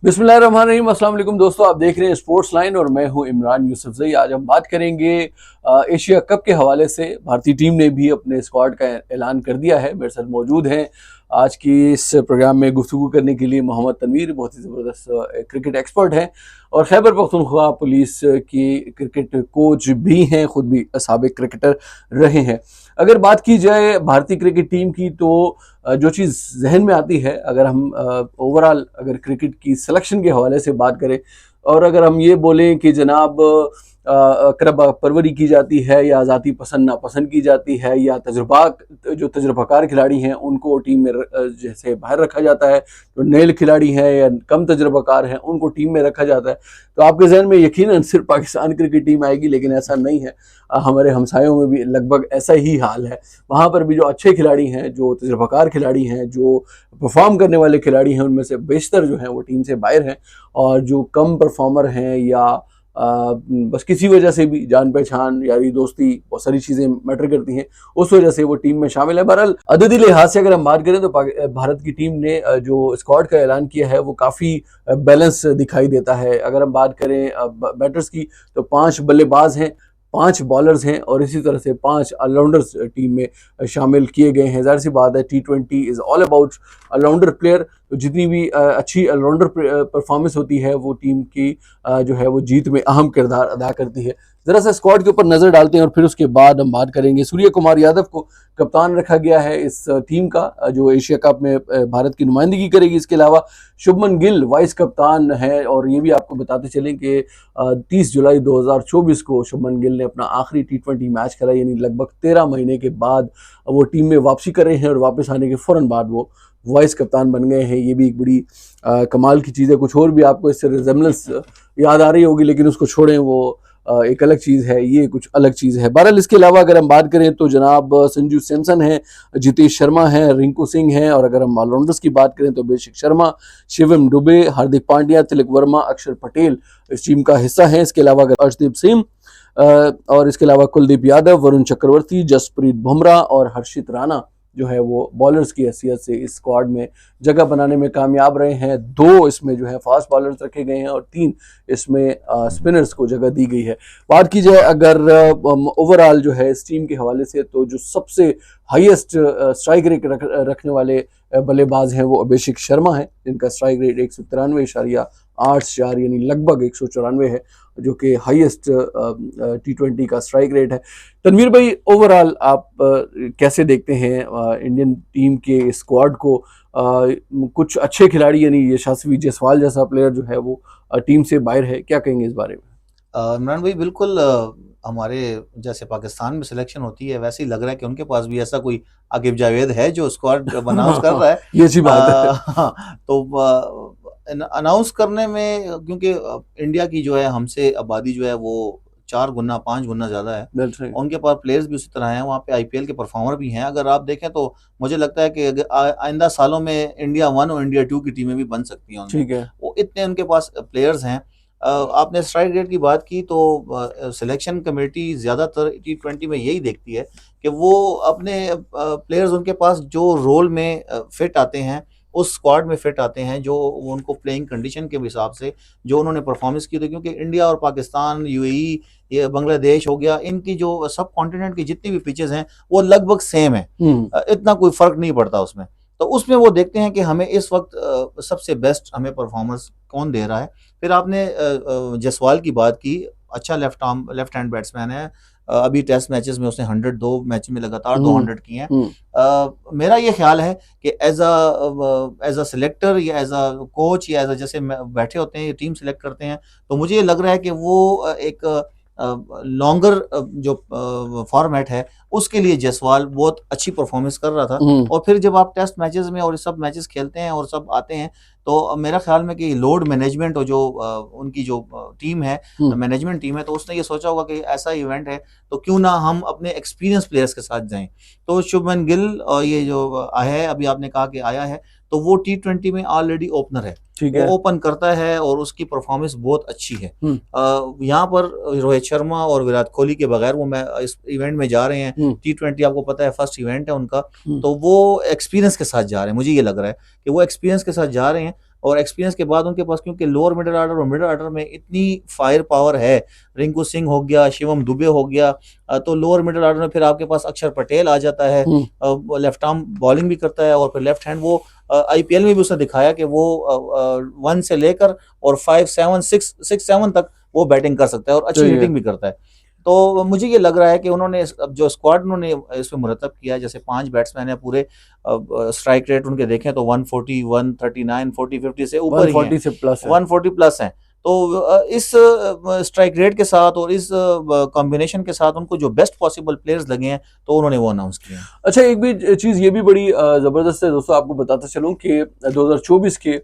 बिस्मिल्लाहिर्रहमानिर्रहीम। अस्सलाम वालेकुम दोस्तों, आप देख रहे हैं स्पोर्ट्स लाइन और मैं हूं इमरान यूसुफजई। आज हम बात करेंगे एशिया कप के हवाले से। भारतीय टीम ने भी अपने स्क्वाड का ऐलान कर दिया है। मेरे साथ मौजूद हैं आज की इस प्रोग्राम में गुफ्तगू करने के लिए मोहम्मद तनवीर, बहुत ही ज़बरदस्त क्रिकेट एक्सपर्ट हैं और खैबर पख्तूनख्वा पुलिस की क्रिकेट कोच भी हैं, ख़ुद भी साबिक क्रिकेटर रहे हैं। अगर बात की जाए भारतीय क्रिकेट टीम की तो जो चीज़ जहन में आती है, अगर हम ओवरऑल अगर क्रिकेट की सिलेक्शन के हवाले से बात करें और अगर हम ये बोलें कि जनाब करब परवरी की जाती है या ज़ाती पसंद नापसंद की जाती है या जो तजुर्बाकार खिलाड़ी हैं उनको टीम में जैसे बाहर रखा जाता है, जो नए खिलाड़ी हैं या कम तजुर्बाकार हैं उनको टीम में रखा जाता है, तो आपके जहन में यकीनन सिर्फ पाकिस्तान क्रिकेट टीम आएगी, लेकिन ऐसा नहीं है। हमारे हमसायों में भी लगभग ऐसा ही हाल है। वहाँ पर भी जो अच्छे खिलाड़ी हैं, जो तजुर्बाकार खिलाड़ी हैं, जो परफॉर्म करने वाले खिलाड़ी हैं, उनमें से बेशतर जो हैं वो टीम से बाहर हैं और जो कम परफॉर्मर हैं या बस किसी वजह से भी जान पहचान, यारी दोस्ती, बहुत सारी चीज़ें मैटर करती हैं, उस वजह से वो टीम में शामिल है। बहरहाल अददी लिहाज से अगर हम बात करें तो भारत की टीम ने जो स्क्वाड का ऐलान किया है वो काफ़ी बैलेंस दिखाई देता है। अगर हम बात करें बैटर्स की तो 5 बल्लेबाज हैं, 5 बॉलर्स हैं और इसी तरह से 5 ऑलराउंडर्स टीम में शामिल किए गए हैं। ज़ाहिर सी बात है, T20 is all about allrounder player. तो जितनी भी अच्छी ऑलराउंडर परफॉर्मेंस होती है वो टीम की जो है वो जीत में अहम किरदार अदा करती है। ज़रा सा स्क्वाड के ऊपर नज़र डालते हैं और फिर उसके बाद हम बात करेंगे। सूर्य कुमार यादव को कप्तान रखा गया है इस टीम का, जो एशिया कप में भारत की नुमाइंदगी करेगी। इसके अलावा शुभमन गिल वाइस कप्तान है और ये भी आपको बताते चलें कि 30 जुलाई 2024 को शुभमन गिल ने अपना आखिरी T20 मैच खेला, यानी लगभग 13 महीने के बाद वो टीम में वापसी कर रहे हैं और वापस आने के फ़ौरन बाद वो वाइस कप्तान बन गए हैं। ये भी एक बड़ी कमाल की चीज़ है। कुछ और भी आपको इससे रिजेम्बलेंस याद आ रही होगी, लेकिन उसको छोड़ें, वो एक अलग चीज़ है, ये कुछ अलग चीज़ है। बहरहाल इसके अलावा अगर हम बात करें तो जनाब संजू सैमसन हैं, जितेश शर्मा हैं, रिंकू सिंह हैं और अगर हम ऑलराउंडर्स की बात करें तो अभिषेक शर्मा, शिवम दुबे, हार्दिक पांड्या, तिलक वर्मा, अक्षर पटेल इस टीम का हिस्सा हैं। इसके अलावा अगर अर्शदीप सिंह और इसके अलावा कुलदीप यादव, वरुण चक्रवर्ती, जसप्रीत बुमराह और हर्षित राणा जो है वो बॉलर्स की हैसियत से इस स्क्वाड में जगह बनाने में कामयाब रहे हैं। 2 इसमें जो है फास्ट बॉलर्स रखे गए हैं और 3 इसमें स्पिनर्स को जगह दी गई है। बात की जाए अगर ओवरऑल जो है इस टीम के हवाले से, तो जो सबसे हाईएस्ट स्ट्राइक रेट रखने वाले बल्लेबाज हैं वो अभिषेक शर्मा हैं, जिनका स्ट्राइक रेट 193.84 यानी लगभग 194 है, जो कि हाईएस्ट T20 का स्ट्राइक रेट है। तनवीर भाई, ओवरऑल आप कैसे देखते हैं इंडियन टीम के स्क्वाड को? कुछ अच्छे खिलाड़ी यानी यशस्वी जायसवाल जैसा प्लेयर जो है वो टीम से बाहर है, क्या कहेंगे इस बारे में? इमरान भाई, बिल्कुल हमारे जैसे पाकिस्तान में सिलेक्शन होती है वैसे ही लग रहा है कि उनके पास भी ऐसा कोई आकिब जावेद है जो स्क्वाड अनाउंस कर रहा है। ये अच्छी बात है। हाँ, तो अनाउंस करने में, क्योंकि इंडिया की जो है हमसे आबादी जो है वो 4 गुना 5 गुना ज़्यादा है, उनके पास प्लेयर्स भी उसी तरह हैं, वहाँ पे IPL के परफॉर्मर भी हैं। अगर आप देखें तो मुझे लगता है कि आइंदा सालों में इंडिया 1 और इंडिया 2 की टीमें भी बन सकती हैं उनमें। ठीक है। वो इतने उनके पास प्लेयर्स हैं। आपने स्ट्राइक रेट की बात की तो सिलेक्शन कमेटी ज़्यादातर T20 में यही देखती है कि वो अपने प्लेयर्स उनके पास जो रोल में फिट आते हैं, उस स्क्वाड में फिट आते हैं, जो उनको प्लेइंग कंडीशन के हिसाब से जो उन्होंने परफॉर्मेंस की थी। क्योंकि इंडिया और पाकिस्तान, UAE, ये बांग्लादेश हो गया, इनकी जो सब कॉन्टिनेंट की जितनी भी पिचेस हैं वो लगभग सेम है, इतना कोई फ़र्क नहीं पड़ता उसमें। तो उसमें वो देखते हैं कि हमें इस वक्त सबसे बेस्ट हमें परफॉर्मेंस कौन दे रहा है। फिर आपने जायसवाल की बात की, अच्छा लेफ्ट हैंड बैट्समैन है। अभी टेस्ट मैचेस में उसने 102 मैच में लगातार 200 किए हैं। मेरा ये ख्याल है कि एज अ सिलेक्टर या एज अ कोच या एज अ जैसे बैठे होते हैं, टीम सेलेक्ट करते हैं, तो मुझे ये लग रहा है कि वो एक लॉन्गर जो फॉर्मेट है उसके लिए जायसवाल बहुत अच्छी परफॉर्मेंस कर रहा था। और फिर जब आप टेस्ट मैचेस में और सब मैचेस खेलते हैं और सब आते हैं, तो मेरा ख्याल में कि लोड मैनेजमेंट और जो उनकी जो टीम है, हम्म। मैनेजमेंट टीम है, तो उसने ये सोचा होगा कि ऐसा इवेंट है तो क्यों ना हम अपने एक्सपीरियंस प्लेयर्स के साथ जाएं। तो शुभमन गिल ये जो आया है, अभी आपने कहा कि आया है, तो वो T20 में ऑलरेडी ओपनर है, ठीक वो है। ओपन करता है और उसकी परफॉर्मेंस बहुत अच्छी है। हम्म। यहाँ पर रोहित शर्मा और विराट कोहली के बगैर वो मैं इस इवेंट में जा रहे हैं। हम्म। T20 आपको पता है फर्स्ट इवेंट है उनका, हम्म। तो वो एक्सपीरियंस के साथ जा रहे हैं। मुझे ये लग रहा है कि वो एक्सपीरियंस के साथ जा रहे हैं, और एक्सपीरियंस के बाद उनके पास, क्योंकि लोअर मिडिल ऑर्डर और मिडिल ऑर्डर में इतनी फायर पावर है, रिंकू सिंह हो गया, शिवम दुबे हो गया, तो लोअर मिडिल ऑर्डर में फिर आपके पास अक्षर पटेल आ जाता है, लेफ्ट आर्म बॉलिंग भी करता है, और फिर लेफ्ट हैंड वो आईपीएल में भी उसने दिखाया कि वो 1 से लेकर और 5 7 6 7 तक वो बैटिंग कर सकता है, और अच्छी ठीक है। हिटिंग भी करता है। तो मुझे ये लग रहा है कि उन्होंने अब जो स्क्वाड उन्होंने इसमें मुरतब किया है, जैसे 5 बैट्समैन है पूरे, स्ट्राइक रेट उनके देखें तो 140 139 40 50 से ऊपर ही हैं, 140 से प्लस है। 140 प्लस हैं। तो इस स्ट्राइक रेट के साथ और इस कॉम्बिनेशन के साथ उनको जो बेस्ट पॉसिबल प्लेयर्स लगे हैं, तो उन्होंने वो अनाउंस किए हैं। अच्छा, एक भी चीज ये भी बड़ी जबरदस्त है दोस्तों, आपको बताता चलूं कि 2024 के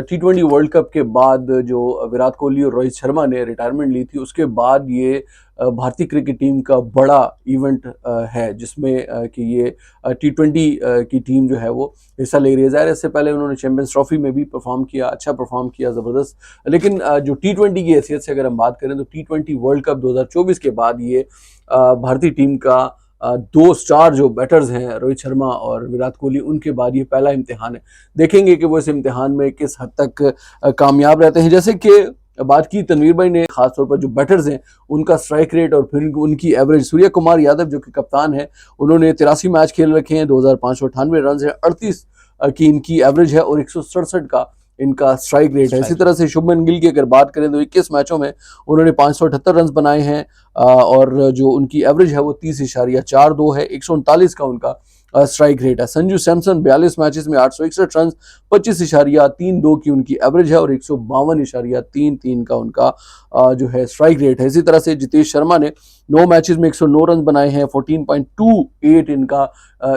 T20 वर्ल्ड कप के बाद जो विराट कोहली और रोहित शर्मा ने रिटायरमेंट ली थी, उसके बाद ये भारतीय क्रिकेट टीम का बड़ा इवेंट है, जिसमें कि ये T20 की टीम जो है वो हिस्सा ले रही है। ज़ाहिर है इससे पहले उन्होंने चैंपियंस ट्रॉफी में भी परफॉर्म किया, अच्छा परफॉर्म किया, ज़बरदस्त। लेकिन जो T20 की हैसियत से अगर हम बात करें तो T20 वर्ल्ड कप 2024 के बाद ये भारतीय टीम का 2 स्टार जो बैटर्स हैं रोहित शर्मा और विराट कोहली, उनके बाद ये पहला इम्तिहान है। देखेंगे कि वो इस इम्तिहान में किस हद तक कामयाब रहते हैं। जैसे कि बात की तनवीर भाई ने, खासतौर पर जो बैटर्स हैं उनका स्ट्राइक रेट और फिर उनकी एवरेज। सूर्य कुमार यादव जो कि कप्तान है, उन्होंने 83 मैच खेल रखे हैं, 2598 रन है, 38 की इनकी एवरेज है और 167 का इनका स्ट्राइक रेट है। इसी तरह से शुभमन गिल की अगर बात करें तो 21 मैचों में उन्होंने 578 रन बनाए हैं, और जो उनकी एवरेज है वो 30.42 है, 139 का उनका स्ट्राइक रेट है। संजू सैमसन 42 मैचेस में 861 रन, 25.32 की उनकी एवरेज है और 152.33 का उनका जो है स्ट्राइक रेट है। इसी तरह से जितेश शर्मा ने 9 मैचेस में 109 रन बनाए हैं, 14.28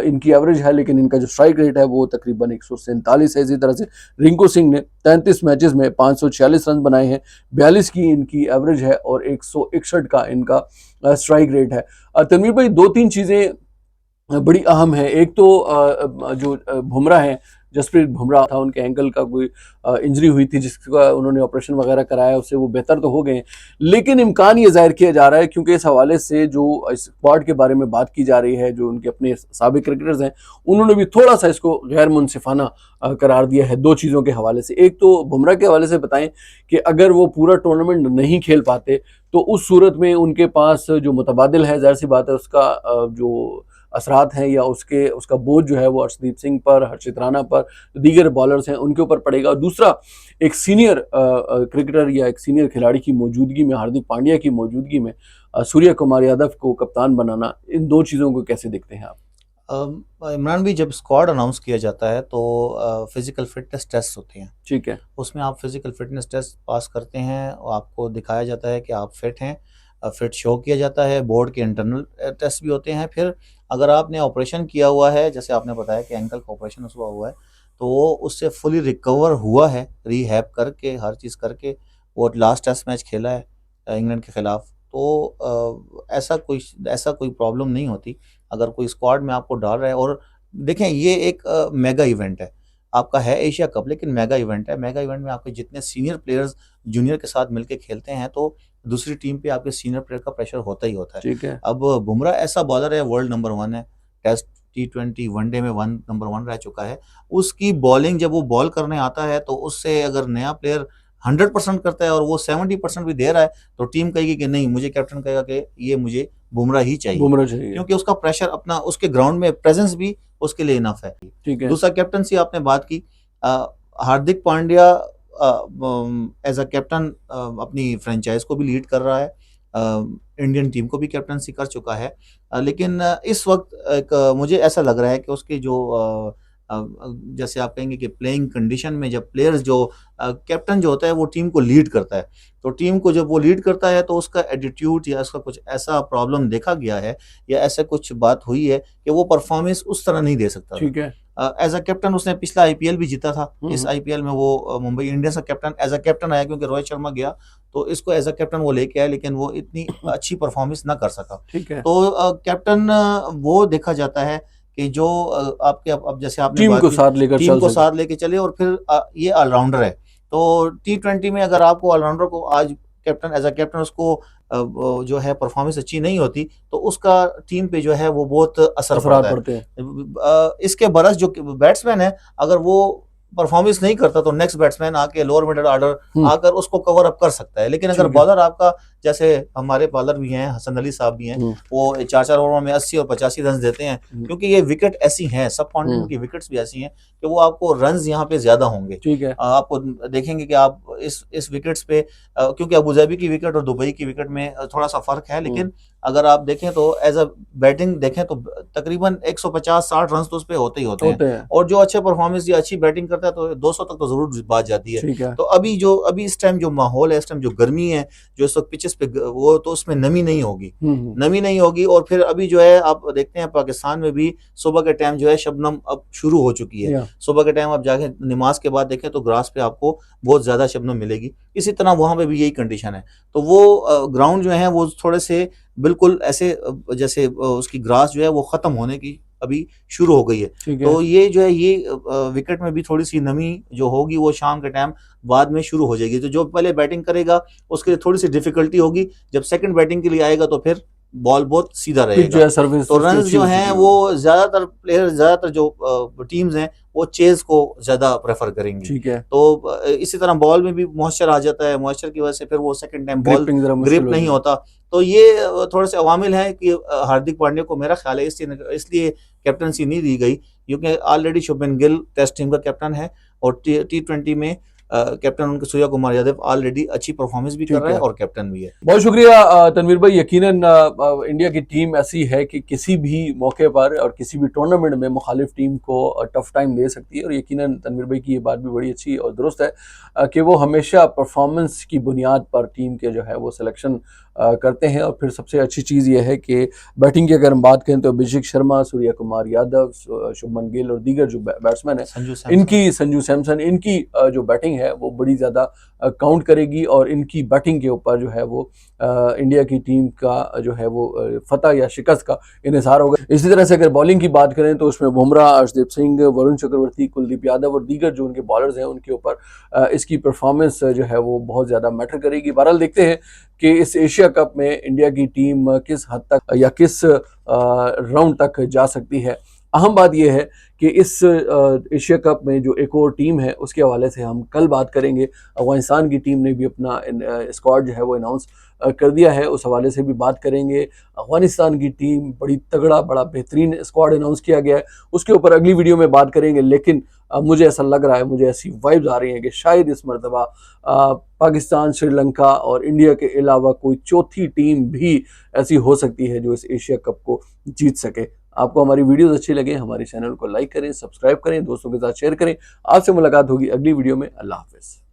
इनकी एवरेज है, लेकिन इनका जो स्ट्राइक रेट है वो तकरीबन 147 है। इसी तरह से रिंकू सिंह ने 33 मैचेस में 546 रन बनाए हैं, 42 की इनकी एवरेज है और 161 का इनका स्ट्राइक रेट है। तनवीर भाई, 2-3 चीजें बड़ी अहम है। एक तो जो बुमराह है, जसप्रीत बुमराह था, उनके एंकल का कोई इंजरी हुई थी जिसका उन्होंने ऑपरेशन वगैरह कराया, उससे वो बेहतर तो हो गए हैं, लेकिन इम्कान ये जाहिर किया जा रहा है, क्योंकि इस हवाले से जो इस स्क्वाड के बारे में बात की जा रही है, जो उनके अपने साबिक क्रिकेटर्स हैं, उन्होंने भी थोड़ा सा इसको गैर मुनसिफाना करार दिया है। 2 चीज़ों के हवाले से, एक तो बुमराह के हवाले से बताएं कि अगर वो पूरा टूर्नामेंट नहीं खेल पाते तो उस सूरत में उनके पास जो मुतबादिल है, जाहिर सी बात है उसका जो असरात हैं या उसका बोझ जो है वो अर्शदीप सिंह पर, हर्षित राणा पर, दीगर बॉलर्स हैं उनके ऊपर पड़ेगा। और दूसरा, एक सीनियर क्रिकेटर या एक सीनियर खिलाड़ी की मौजूदगी में, हार्दिक पांड्या की मौजूदगी में सूर्य कुमार यादव को कप्तान बनाना, इन 2 चीज़ों को कैसे देखते हैं आप? इमरान भी, जब स्क्वाड अनाउंस किया जाता है तो फिजिकल फिटनेस टेस्ट होते हैं, ठीक है। उसमें आप फिजिकल फिटनेस टेस्ट पास करते हैं और आपको दिखाया जाता है कि आप फिट हैं, फिट शो किया जाता है। बोर्ड के इंटरनल टेस्ट भी होते हैं। फिर अगर आपने ऑपरेशन किया हुआ है, जैसे आपने बताया कि एंकल का ऑपरेशन हुआ है, तो वो उससे फुली रिकवर हुआ है, रिहैब करके, हर चीज़ करके वो लास्ट टेस्ट मैच खेला है इंग्लैंड के खिलाफ। तो ऐसा कोई प्रॉब्लम नहीं होती अगर कोई स्क्वाड में आपको डाल रहा है। और देखें, ये एक मेगा इवेंट है, आपका है एशिया कप, लेकिन मेगा इवेंट है। मेगा इवेंट में आपके जितने सीनियर प्लेयर्स जूनियर के साथ मिलके खेलते हैं, तो दूसरी टीम पे आपके सीनियर प्लेयर का प्रेशर होता ही होता है। ठीक है। अब बुमराह ऐसा बॉलर है, वर्ल्ड नंबर 1 है, टेस्ट T20 वनडे में नंबर 1 रह चुका है। उसकी बॉलिंग जब वो बॉल करने आता है, तो उससे अगर नया प्लेयर 100% करता है और वो 70% भी दे रहा है, तो टीम कहेगी कि नहीं, मुझे कैप्टन कहेगा कि ये मुझे बुमराह ही चाहिए, बुमराह चाहिए, क्योंकि उसका प्रेशर, अपना उसके ग्राउंड में प्रेजेंस भी उसके लिए इनफ है। ठीक है। दूसरा, कैप्टनसी आपने बात की, Hardik Pandya as a captain अपनी फ्रेंचाइज को भी लीड कर रहा है, इंडियन टीम को भी कैप्टनसी कर चुका है। लेकिन इस वक्त एक मुझे ऐसा लग रहा है कि उसकी जो जैसे आप कहेंगे कि प्लेइंग कंडीशन में जब प्लेयर्स जो कैप्टन जो होता है वो टीम को लीड करता है, तो टीम को जब वो लीड करता है तो उसका एटीट्यूड या उसका कुछ ऐसा प्रॉब्लम देखा गया है या ऐसा कुछ बात हुई है कि वो परफॉर्मेंस उस तरह नहीं दे सकता था। ठीक है। एज अ कैप्टन उसने पिछला आईपीएल भी जीता था। इस हम्म। आईपीएल में वो मुंबई इंडियंस का कैप्टन एज अ कैप्टन आया, क्योंकि रोहित शर्मा गया तो इसको एज अ कैप्टन वो लेके आया, लेकिन वो इतनी अच्छी परफॉर्मेंस ना कर सका। ठीक है। तो कैप्टन वो देखा जाता है कि जो आपके अब जैसे आपने टीम बात को की साथ लेकर टीम चल को सके। साथ लेके चले, और फिर ये ऑलराउंडर है। तो टी20 में अगर आपको ऑलराउंडर को आज कैप्टन एज अ कैप्टन उसको वो जो है परफॉर्मेंस अच्छी नहीं होती तो उसका टीम पे जो है वो बहुत असर असरात पड़ता है। पड़ते हैं। इसके बरस जो बैट्समैन है, अगर वो परफॉर्मेंस नहीं करता तो नेक्स्ट बैट्समैन आके लोअर मिडिल ऑर्डर आकर उसको कवर अप कर सकता है। लेकिन अगर ठीक है। बॉलर आपका, जैसे हमारे बॉलर भी हैं, हसन अली साहब भी हैं, वो 4-4 ओवर में 80 और 85 रन देते हैं, क्योंकि ये विकेट ऐसी हैं, सब कॉन्टिनेंट की विकेट्स भी ऐसी हैं कि वो आपको रन्स यहाँ पे ज्यादा होंगे। ठीक है। आपको देखेंगे कि आप इस विकेट्स पे क्योंकि अबू धाबी की विकेट और दुबई की विकेट में थोड़ा सा फर्क है, लेकिन अगर आप देखें तो एज अ बैटिंग देखें तो तकरीबन 150-60 रन तो उस पे होते ही होते हैं। और जो अच्छे परफॉर्मेंस या अच्छी बैटिंग करता है तो 200 तक तो जरूर बात जाती है। ठीक है। तो अभी इस टाइम जो माहौल है, इस टाइम जो गर्मी है, जो इस वक्त पिचेस पे वो तो उसमें नमी नहीं होगी, नमी नहीं होगी। और फिर अभी जो है आप देखते हैं पाकिस्तान में भी सुबह के टाइम जो है शबनम अब शुरू हो चुकी है। सुबह के टाइम आप जाके नमाज के बाद देखें तो ग्रास पे आपको बहुत ज्यादा शबनम मिलेगी। इसी तरह वहां पे भी यही कंडीशन है। तो वो ग्राउंड जो है वो थोड़े से बिल्कुल ऐसे जैसे उसकी ग्रास जो है वो खत्म होने की अभी शुरू हो गई है। तो ये जो है ये विकेट में भी थोड़ी सी नमी जो होगी वो शाम के टाइम बाद में शुरू हो जाएगी। तो जो पहले बैटिंग करेगा उसके लिए थोड़ी सी डिफिकल्टी होगी, जब सेकंड बैटिंग के लिए आएगा तो फिर बॉल बहुत सीधा रहेगा। तो रन्स जो हैं वो ज्यादातर प्लेयर, ज्यादातर जो टीम्स हैं वो चेज को ज्यादा प्रेफर करेंगी। ठीक है। तो इसी तरह बॉल में भी मॉइस्चर आ जाता है, मॉइस्चर की वजह से फिर वो सेकंड टाइम बॉल ग्रिप नहीं होता। तो ये थोड़े से अवामिल हैं कि हार्दिक पांड्या को मेरा ख्याल है इसलिए कैप्टनसी नहीं दी गई, क्योंकि already Shubman Gill test team का कैप्टन है और टी20 में कैप्टन उनके सूर्या कुमार यादव ऑलरेडी अच्छी परफॉर्मेंस भी कर रहा है और कैप्टन भी है। बहुत शुक्रिया तनवीर भाई। यकीनन इंडिया की टीम ऐसी है कि किसी भी मौके पर और किसी भी टूर्नामेंट में मुखालिफ टीम को टफ टाइम दे सकती है। और यकीनन तनवीर भाई की ये बात भी बड़ी अच्छी और दुरुस्त है कि वो हमेशा परफॉर्मेंस की बुनियाद पर टीम के जो है वो सिलेक्शन करते हैं। और फिर सबसे अच्छी चीज़ ये है कि बैटिंग की अगर हम बात करें तो अभिषेक शर्मा, सूर्या कुमार यादव, शुभमन गिल और दीगर जो बैट्समैन है, संजू सैमसन, इनकी जो बैटिंग है वो बड़ी ज़्यादा काउंट करेगी और इनकी बैटिंग के ऊपर जो है वो इंडिया की टीम का जो है वो फतह या शिकस्त का इन्हिसार होगा। इसी तरह से अगर बॉलिंग की बात करें तो उसमें बुमराह, अर्शदीप सिंह, वरुण चक्रवर्ती, कुलदीप यादव और दीगर जो उनके बॉलर्स हैं उनके ऊपर इसकी परफॉर्मेंस जो है वो बहुत ज़्यादा मैटर करेगी। बहरहाल देखते हैं कि इस एशिया कप में इंडिया की टीम किस हद तक या किस राउंड तक जा सकती है। अहम बात यह है कि इस एशिया कप में जो एक और टीम है उसके हवाले से हम कल बात करेंगे। अफगानिस्तान की टीम ने भी अपना स्क्वाड जो है वो अनाउंस कर दिया है, उस हवाले से भी बात करेंगे। अफगानिस्तान की टीम बड़ी तगड़ा, बड़ा बेहतरीन स्क्वाड अनाउंस किया गया है, उसके ऊपर अगली वीडियो में बात करेंगे। लेकिन मुझे ऐसा लग रहा है, मुझे ऐसी वाइब्स आ रही हैं कि शायद इस मरतबा पाकिस्तान, श्रीलंका और इंडिया के अलावा कोई चौथी टीम भी ऐसी हो सकती है जो इस एशिया कप को जीत सके। आपको हमारी वीडियोस अच्छी लगे, हमारे चैनल को लाइक करें, सब्सक्राइब करें, दोस्तों के साथ शेयर करें। आपसे मुलाकात होगी अगली वीडियो में। अल्लाह हाफिज़।